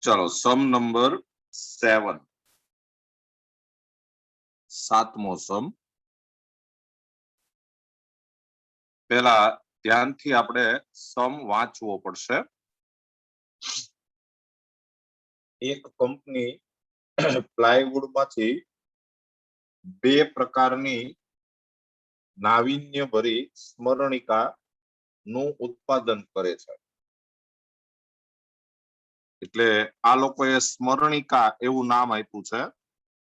चलो सम नंबर 7 सातमो सम पेला ध्यानथी आपणे सम वांचवो पड़शे। एक कंपनी प्लायवुड मांथी बे प्रकारनी नावीन्य भरी स्मरणिका નું ઉત્પાદન કરે છે એટલે આ લોકોએ સ્મરણિકા એવું નામ આપ્યું છે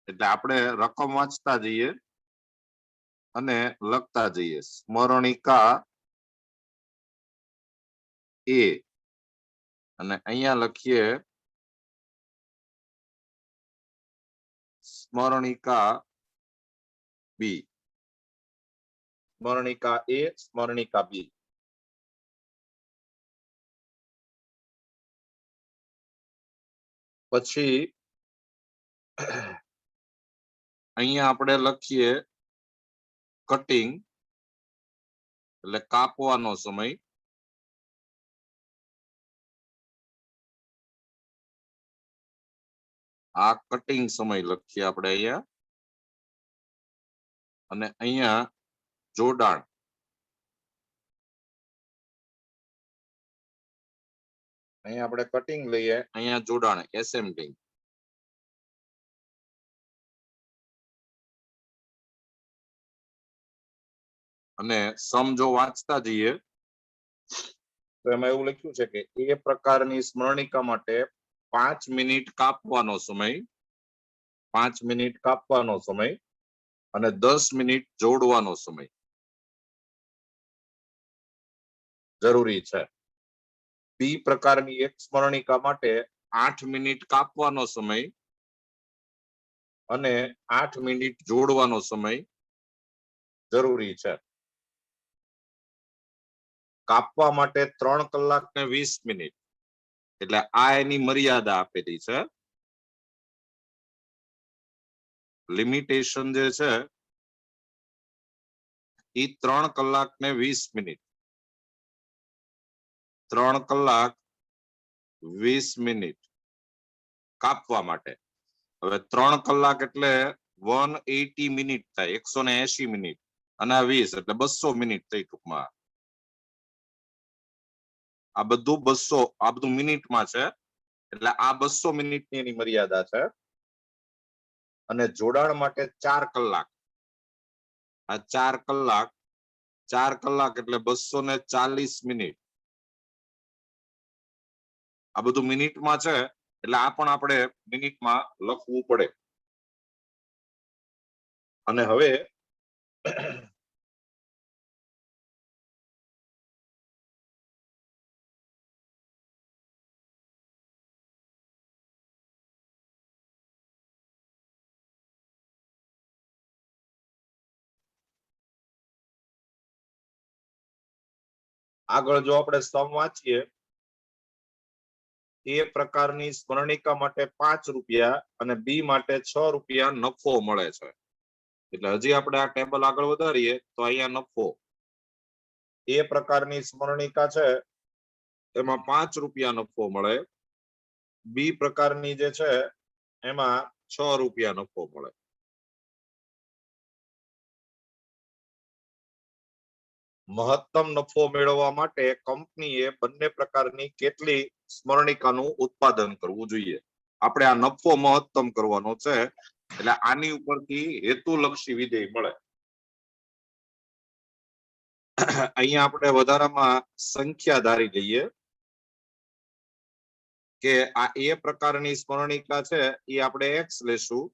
એટલે આપણે રકમ વાંચતા જઈએ અને લખતા જઈએ સ્મરણિકા એ અને અહીંયા લખીએ સ્મરણિકા બી સ્મરણિકા એ સ્મરણિકા બી પછી અહીંયા આપણે લખીએ કટિંગ એટલે કાપવાનો સમય આ કટિંગ સમય લખીએ આપણે અહીંયા અને અહીંયા જોડાણ અહીંયા આપણે કટિંગ લઈએ અહીંયા જોડાણ એસેમ્બલિંગ અને સમ જો વાંચતા જઈએ તો એમાં એવું લખ્યું છે કે એ પ્રકારની સ્મરણિકા માટે 5 મિનિટ કાપવાનો સમય 5 મિનિટ કાપવાનો સમય અને 10 મિનિટ જોડવાનો સમય જરૂરી છે બી પ્રકારની એક સ્મરણિકા માટે 8 મિનિટ કાપવાનો સમય અને 8 મિનિટ જોડવાનો સમય જરૂરી છે કાપવા માટે 3 કલાક ને 20 મિનિટ એટલે આ એની મર્યાદા આપેલી છે લિમિટેશન જે છે એ 3 કલાક ને 20 મિનિટ 3 કલાક 20 મિનિટ કાપવા માટે હવે 3 કલાક એટલે 180 મિનિટ થાય 180 મિનિટ અને 20 એટલે 200 મિનિટ થઈ ટૂંકમાં આ બધું 200 આ બધું મિનિટમાં છે એટલે આ 200 મિનિટની એની મર્યાદા છે અને જોડાણ માટે 4 કલાક આ 4 કલાક એટલે 240 મિનિટ આ બધું મિનિટમાં છે એટલે આ પણ આપણે મિનિટમાં લખવું પડે અને હવે આગળ જો આપણે સમ વાંચીએ એ પ્રકારની સ્મરણિકા માટે 5 રૂપિયા અને બી માટે 6 રૂપિયા નફો મળે છે એટલે હજી આપણે આ ટેબલ આગળ વધારીએ તો અહીંયા નફો એ પ્રકારની સ્મરણિકા છે એમાં 5 રૂપિયા નફો મળે બી પ્રકારની જે છે એમાં 6 રૂપિયા નફો મળે મહત્તમ નફો મેળવવા માટે કંપનીએ બંને પ્રકારની કેટલી સ્મરણિકાનું ઉત્પાદન કરવું જોઈએ આપણે આ નફો મહત્તમ કરવાનો છે એટલે આની ઉપરથી હેતુલક્ષી વિધેય મળે અહીંયા આપણે વધારામાં સંખ્યા ધારી લઈએ કે આ એ પ્રકારની સ્મરણિકા છે એ આપણે x લેશું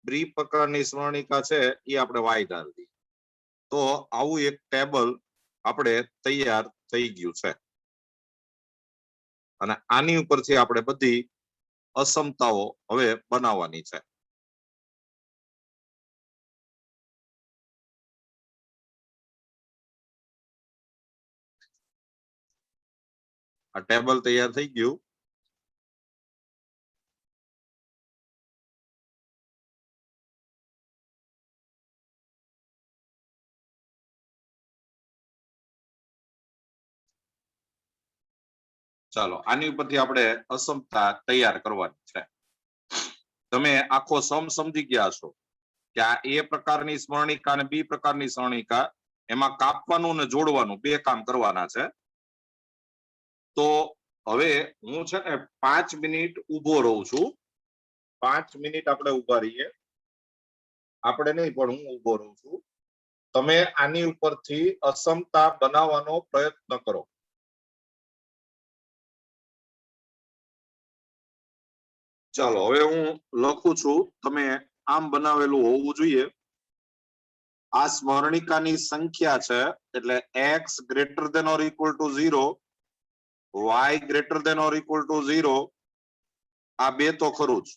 બી પ્રકારની સ્મરણિકા છે એ આપણે y ધારી દઈએ તો આવું એક ટેબલ આપણે તૈયાર થઈ ગયું છે અને આની ઉપરથી આપણે બધી અસમતાઓ હવે બનાવવાની છે આ ટેબલ તૈયાર થઈ ગયું ચાલો આની ઉપરથી આપણે અસમતા તૈયાર કરવાની છે. તમે આખો સમ સમજી ગયા છો કે આ એ પ્રકારની સ્મરણિકા અને બી પ્રકારની સ્મરણિકા એમાં કાપવાનું અને જોડવાનું બે કામ કરવાના છે. તો હવે હું છે ને 5 મિનિટ ઊભો રહું છું. 5 મિનિટ આપણે ઊભા રહીએ. આપણે નહીં પણ હું ઊભો રહું છું. તમે આની ઉપરથી અસમતા બનાવવાનો પ્રયત્ન કરો. ચાલો હવે હું લખું છું. તમે આમ બનાવેલું હોવું જોઈએ. આ સ્મરણિકાની સંખ્યા છે એટલે x greater than or equal to 0, y greater than or equal to 0. આ બે તો ખરું જ.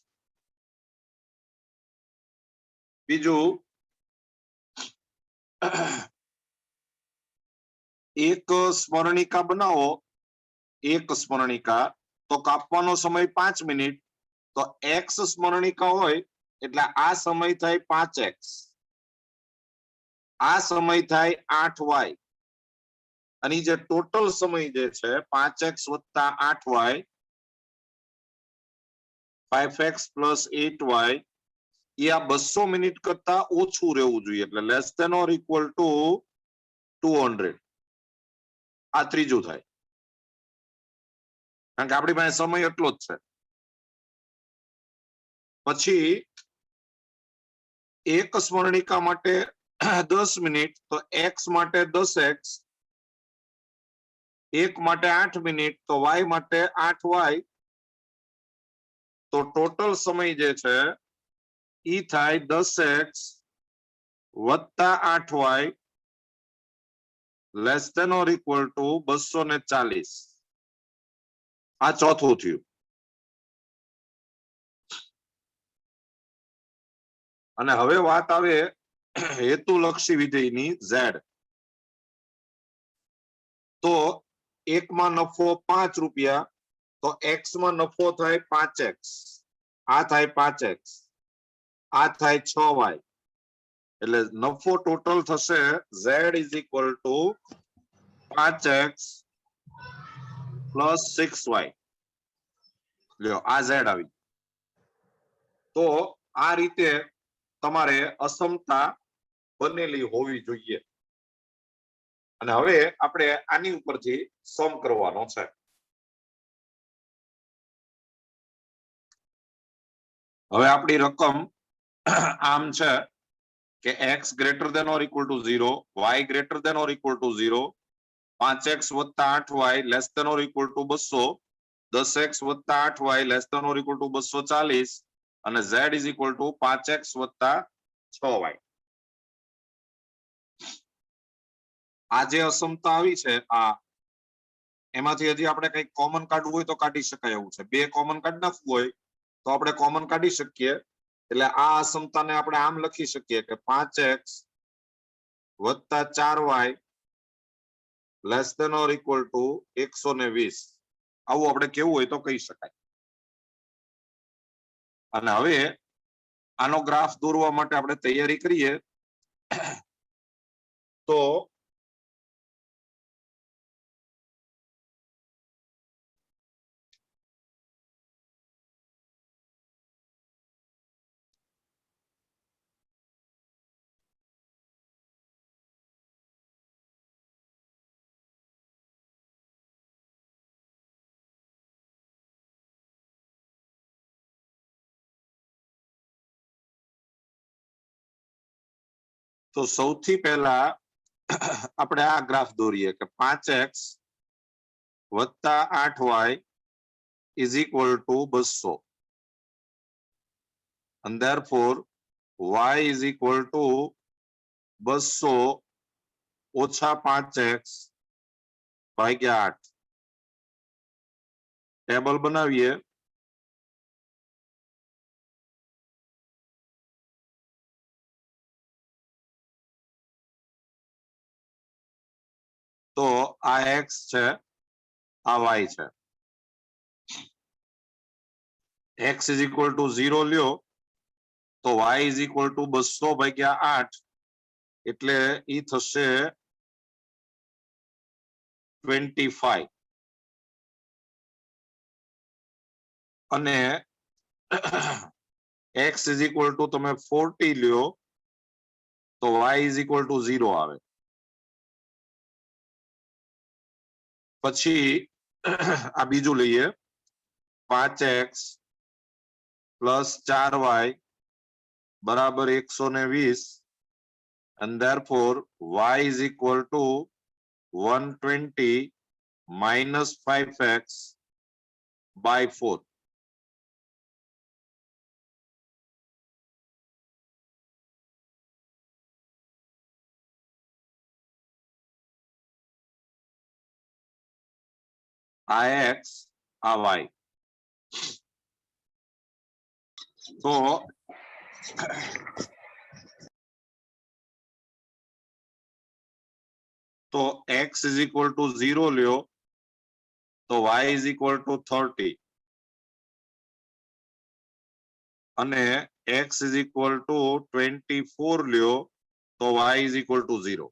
બીજું એક સ્મરણિકા બનાવો, એક સ્મરણિકા તો કાપવાનો સમય 5 મિનિટ. તો x સ્મરણિકા હોય એટલે આ સમય થાય 5x, આ સમય થાય 8y, અને જે ટોટલ સમય જે છે 5x વત્તા 8y, 5x પ્લસ 8y, એ આ 200 મિનિટ કરતા ઓછું રહેવું જોઈએ એટલે less than or equal to 200. આ ત્રીજું થાય કારણ કે આપણી પાસે સમય એટલો જ છે. પછી એક સ્મરણિકા માટે 10 મિનિટ તો x માટે 10x, એક માટે 8 મિનિટ તો y માટે 8y. તો ટોટલ સમય જે છે ઈ થાય 10x વત્તા 8y less than or equal to 240. આ ચોથું થયું. અને હવે વાત આવે હેતુલક્ષી વિધેયની z. તો એકમાં નફો 5 રૂપિયા તો x માં નફો થાય 5x, આ થાય 5x, આ થાય 6y. એટલે નફો ટોટલ થશે z is equal to 5x plus 6y. લ્યો આ z આવી. તો આ રીતે તમારે અસમતા બનેલી હોવી જોઈએ. અને હવે આપણે આની ઉપરથી સમ કરવાનો છે. હવે આપણી રકમ આમ છે કે x greater than or equal to 0, y greater than or equal to 0, 5x વત્તા 8y less than or equal to 200, 10x વત્તા 8y less than or equal to 240, અને z is equal to 5x વત્તા 6y. આ જે અસમતા આવી છે આ એમાંથી હજી આપણે કઈ કોમન કાઢવું હોય તો કાઢી શકાય એવું છે. બે કોમન કાઢી નાખવું હોય તો આપણે કોમન કાઢી શકીએ. એટલે આ અસમતાને આપણે આમ લખી શકીએ કે 5x વત્તા 4y less than or equal to 120. આવું આપણે કેવું હોય તો કહી શકાય. અને હવે આનો ગ્રાફ દોરવા માટે આપણે તૈયારી કરીએ. તો સૌથી પહેલા આપણે આ ગ્રાફ દોરીએ કે 5x વત્તા 8y is equal to 200. And therefore y is equal to 200 ઓછા 5x ભાગ્યા 8. ટેબલ બનાવીએ. તો આ x છે, આ y છે. x is equal to 0 લ્યો તો y is equal to 200 ભાગ્યા 8 એટલે ઈ થશે 25. અને x is equal to તમે 40 લ્યો તો y is equal to 0 આવે. પછી આ બીજું લઈએ 5x plus 4y બરાબર 120 and therefore y is equal to 120 minus 5x by 4. આ x આ y. તો x is equal to 0 લ્યો તો y is equal to 30 અને x is equal to 24 લ્યો તો y is equal to 0.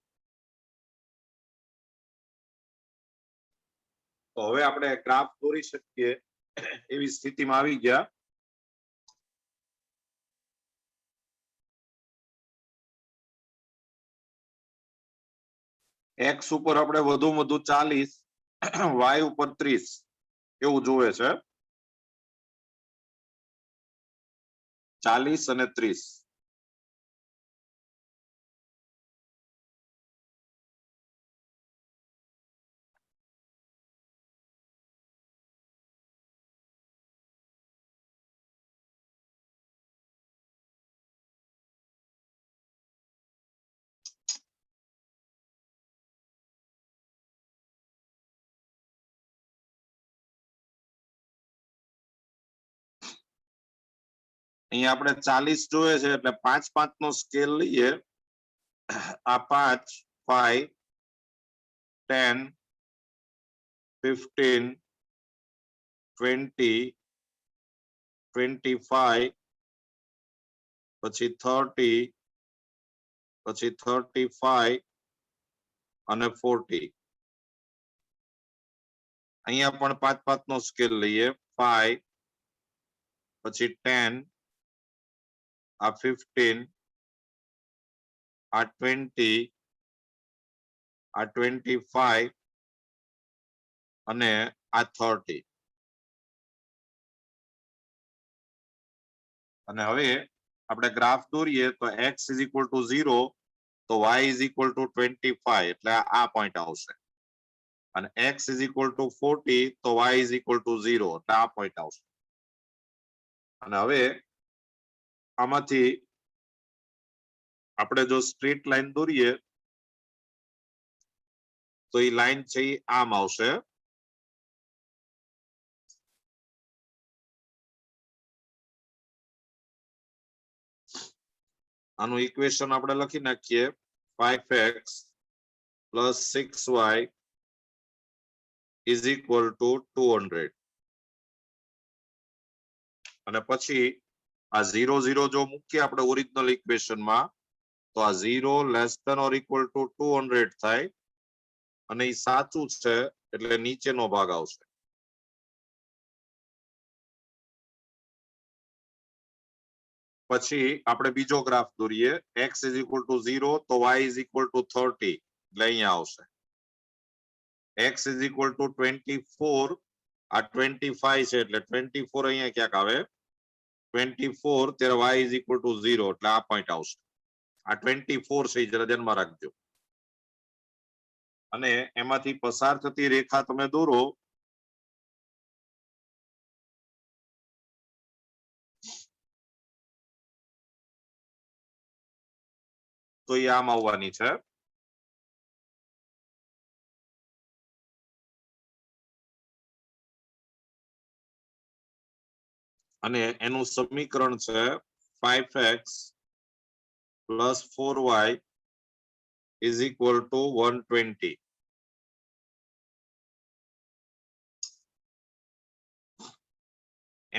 તો હવે આપણે ગ્રાફ દોરી શકીએ એવી સ્થિતિમાં આવી ગયા. x ઉપર આપણે વધુ 40 y ઉપર 30 એવું જોવે છે. 40 અને 30. અહીંયા આપણે 40 જોઈએ છે એટલે 5-5 નો સ્કેલ લઈએ. આ 5 5 10 15 20 25 પછી 30 પછી 35 અને 40. અહીંયા પણ 5-5 નો સ્કેલ લઈએ. 5 પછી 10 આ 15 આ 20 આ 25 અને આ 30. અને હવે આપણે ગ્રાફ દોરીએ તો x is equal to 0 તો y is equal to 25 એટલે આ પોઈન્ટ આવશે. અને x is equal to 40 તો y is equal to 0 એટલે આ પોઈન્ટ આવશે. અને હવે આમાંથી આપણે જો સ્ટ્રેટ લાઈન દોરીએ તો એ લાઈન છે એ આમ આવશે. આનું ઇક્વેશન આપણે લખી નાખીએ 5x plus 6y is equal to 200. અને પછી આ 0 0 જો મૂકીએ આપણે ઓરિજિનલ ઇક્વેશનમાં તો આ 0 less than or equal to 200 થાય અને એ સાચું છે એટલે નીચેનો ભાગ આવશે. પછી આપણે બીજો ગ્રાફ દોરીએ. x is equal to 0 તો y is equal to 30 એટલે અહીંયા આવશે. x is equal to 24 આ 25 છે એટલે 24 અહીંયા ક્યાંક આવે. 24 ત્યારે y is equal to 0 એટલે આ પોઈન્ટ આવશે. આ 24 છે જરા ધ્યાનમાં રાખજો. અને એમાંથી પસાર થતી રેખા તમે દોરો તો એ આમ આવવાની છે. અને એનું સમીકરણ છે 5x plus 4y is equal to 120.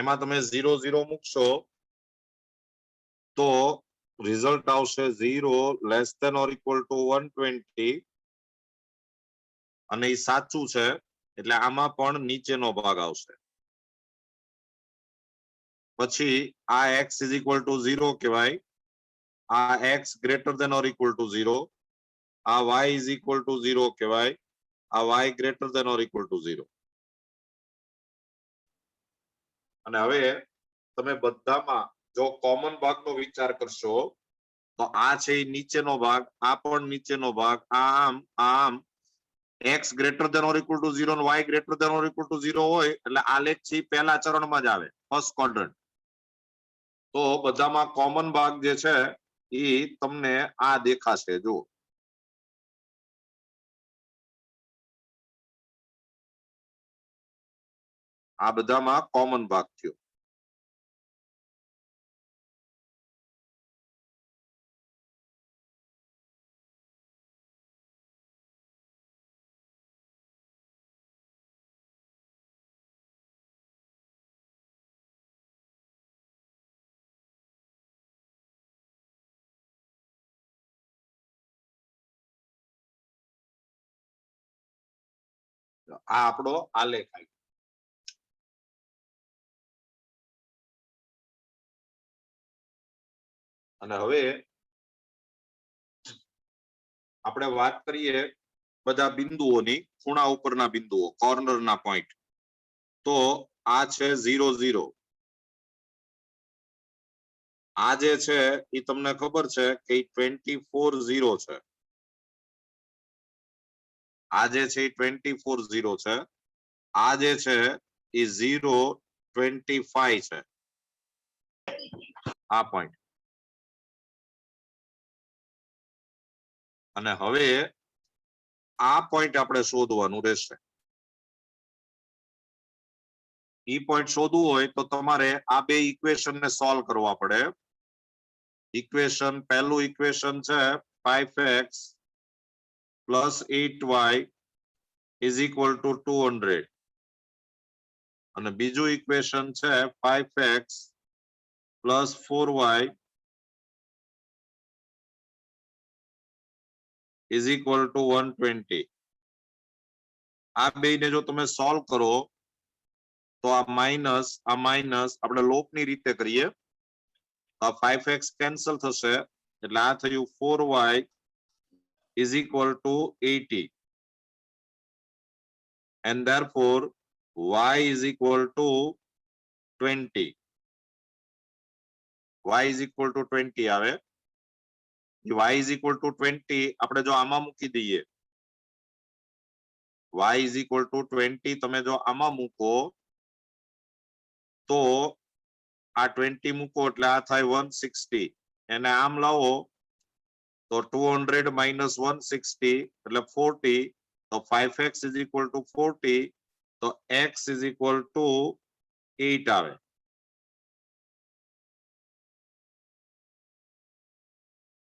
એમાં તમે 0 0 મૂકશો તો રિઝલ્ટ આવશે 0 less than or equal to 120 અને એ સાચું છે એટલે આમાં પણ નીચેનો ભાગ આવશે. પછી આ x is equal to 0 કહેવાય, આ x greater than or equal to 0, આ y is equal to 0 કહેવાય, આ y greater than or equal to 0. અને હવે તમે બધામાં જો કોમન ભાગનો વિચાર કરશો તો આ છે એ નીચેનો ભાગ, આ પણ નીચેનો ભાગ, આ આમ x greater than or equal to 0 અને y greater than or equal to 0 હોય એટલે આલેખ છે પહેલા ચરણમાં જ આવે, ફર્સ્ટ ક્વોડ્રન્ટ. તો બધામાં કોમન ભાગ જે છે એ તમને આ દેખાશે. જો આ બધામાં કોમન ભાગ થયો. આ આપણો આલેખ આવ્યો. અને હવે આપણે વાત કરીએ બધા બિંદુઓની, ખૂણા ઉપરના બિંદુઓ, કોર્નરના પોઈન્ટ. તો આ છે 0 0. આ જે છે એ તમને ખબર છે કે 24 0 છે. આ જે છે 24 0 છે. આ જે છે એ 0 25 છે. આ પોઈન્ટ. અને હવે આ પોઈન્ટ આપણે શોધવાનું રહેશે. ઈ પોઈન્ટ શોધવું હોય તો તમારે આ બે ઇક્વેશન ને સોલ્વ કરવા પડે. ઇક્વેશન, પહેલું ઇક્વેશન છે 5x plus 8y is equal to 200. અને બીજું ઇક્વેશન છે 5x plus 4y is equal to 120. આ બેને જો તમે સોલ્વ કરો તો આ માઇનસ આપણે લોપની રીતે કરીએ તો આ 5x કેન્સલ થશે એટલે આ થયું 4y is equal to 80. And therefore y is equal to 20. y is equal to 20 આવે. y is equal to 20 આપણે જો આમાં મૂકી દઈએ, y is equal to 20 તમે જો આમાં મૂકો તો આ 20 મૂકો એટલે આ થાય 160. એને આમ લાવો તો 200 minus 160 એટલે 40. તો 5x is equal to 40. તો x is equal to 8 આવે.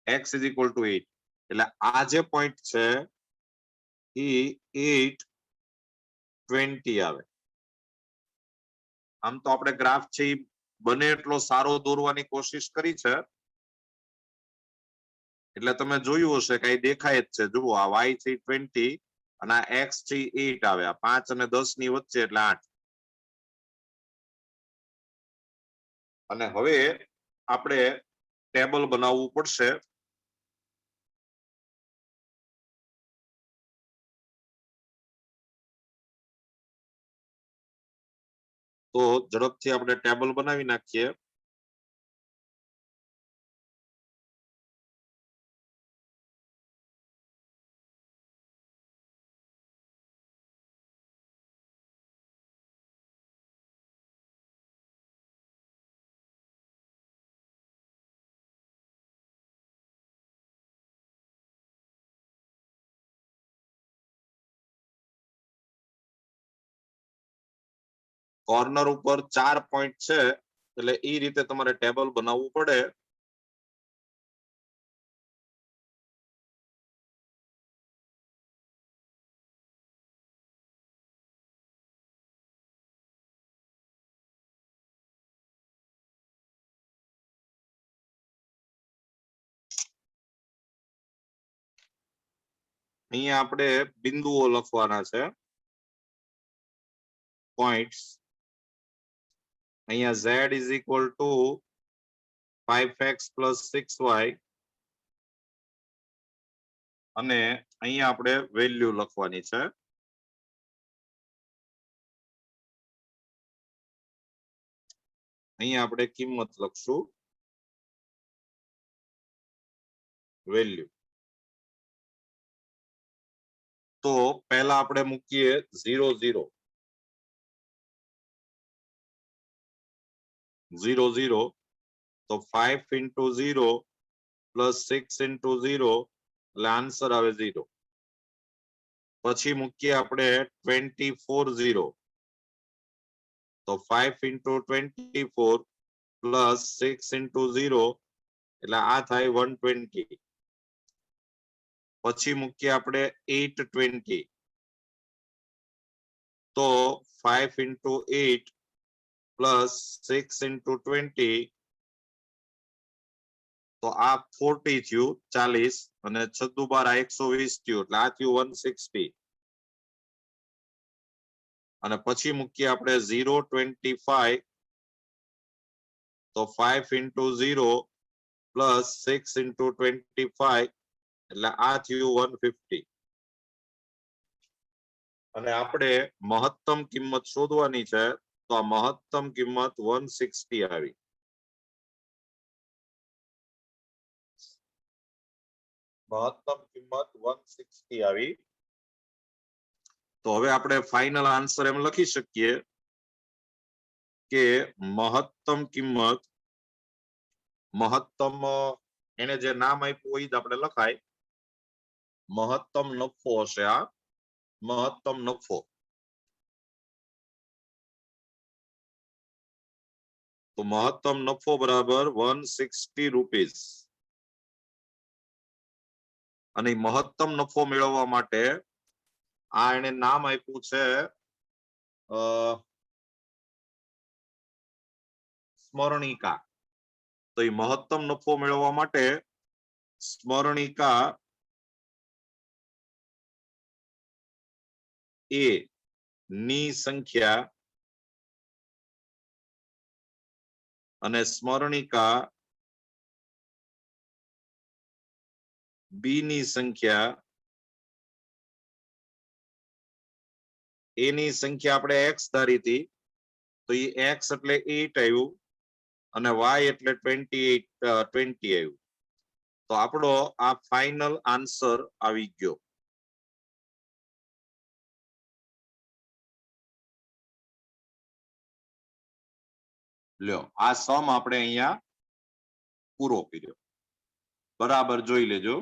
x is equal to 8. એટલે આ જે પોઈન્ટ છે એ 820 આવે. આમ તો આપણે ગ્રાફ છે એ બને એટલો સારો દોરવાની કોશિશ કરી છે. એટલે તમે જોયું હશે કઈ દેખાય જ છે. જુઓ આ y છે 20 અને આ x છે 8 આવે. આ 5 અને 10 ની વચ્ચે એટલે 8. અને હવે આપણે ટેબલ બનાવવું પડશે. તો ઝડપથી આપણે ટેબલ બનાવી નાખીએ. કોર્નર ઉપર 4 પોઈન્ટ છે એટલે એ રીતે તમારે ટેબલ બનાવવું પડે. અહીંયા આપણે બિંદુઓ લખવાના છે, પોઈન્ટ્સ. અહીંયા z is equal to 5x plus 6y અને અહીંયા આપણે વેલ્યુ લખવાની છે. અહીંયા આપણે કિંમત લખશું વેલ્યુ. તો પહેલા આપણે મૂકીએ 0 0 0 0 તો 5 into 0 plus 6 into 0 એટલે આન્સર આવે 0. પછી મૂકીએ આપણે 24 0 તો 5 into 24 plus 6 into 0 એટલે આ થાય 120. પછી મૂકીએ આપણે 820 તો 5 into 8 plus 6 into 20 તો આ 40 થયું 40 અને 6 દુ 12 120 થયું એટલે આ થયું 160. અને પછી મૂકીએ આપણે 025 તો 5 into 0 plus 6 into 25 એટલે આ થયું 150. અને આપણે મહત્તમ કિંમત શોધવાની છે તો આ મહત્તમ કિંમત 160 આવી. મહત્તમ કિંમત 160 આવી. તો હવે આપણે ફાઇનલ આન્સર એમ લખી શકીએ કે મહત્તમ કિંમત મહત્તમ એને જે નામ આપ્યું હોય આપણે લખાય મહત્તમ નફો હશે આ મહત્તમ નફો. તો મહત્તમ નફો બરાબર 160 રૂપીસ. અને મહત્તમ નફો મેળવવા માટે આ એને નામ આપ્યું છે સ્મરણિકા. તો એ મહત્તમ નફો મેળવવા માટે સ્મરણિકા એ ની સંખ્યા અને સ્મરણિકા બી ની સંખ્યા એ ની સંખ્યા આપણે x ધારી હતી તો એ x એટલે 8 આવ્યું અને y એટલે 20 આવ્યું. તો આપણો આ ફાઇનલ આન્સર આવી ગયો. લ્યો આ સમ આપણે અહીંયા પૂરો કર્યો. બરાબર જોઈ લેજો.